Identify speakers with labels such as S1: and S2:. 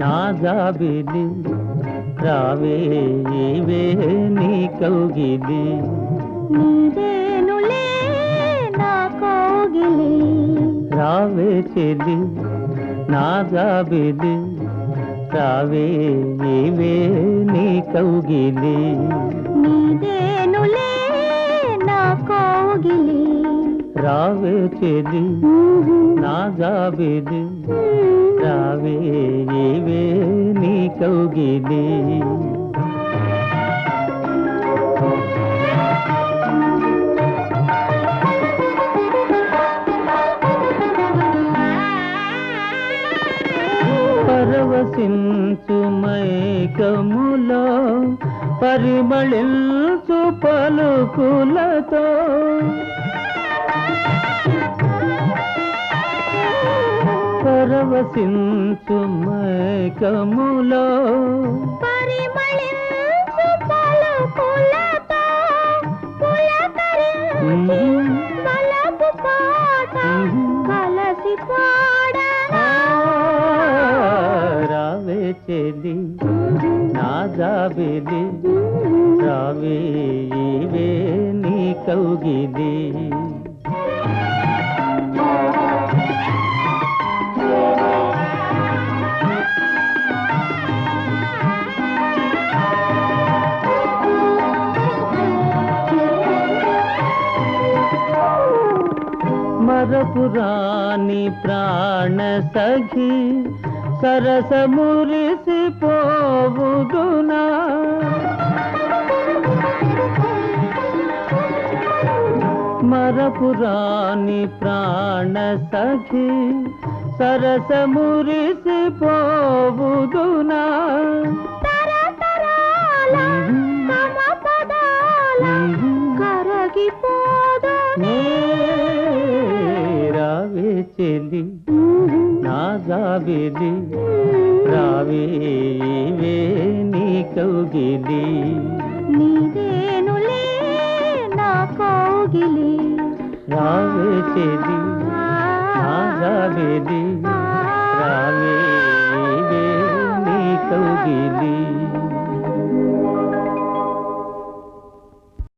S1: నా జాబిలి రావే ఇవే నీ కౌగిలి
S2: నీదేనులే నా కౌగిలి
S1: రావే చెలి నా జాబిలి రావే ఇవే నీ కౌగిలి
S2: నీదేనులే నా కౌగిలి
S1: రావే చెలి నా జాబిలి రావే ఇవే నీ కౌగిలి పరవశించు మైకములో పరిమళించు పలుకులతో పరవశించు మైకములో
S2: పరిమళించు పలుకులతో పులకరించి వలపు పాట కలసి పాడనా
S1: రావే చెలి నా జాబిలి రావే ఇవే నీ కౌగిలి మరపురాని ప్రాణ సఖి సరస మురిసి పోవుదునా మరపురాని ప్రాణ సఖి సరస మురిసి పోవుదునా
S2: తరతరాల తమ పదాల కరగిపోదునే
S1: రావే చెలి నా జాబిలి రావే ఇవే నీ కౌగిలి
S2: నీదేనులే నా కౌగిలి
S1: రావే చెలి నా జాబిలి రావే ఇవే నీ కౌగిలి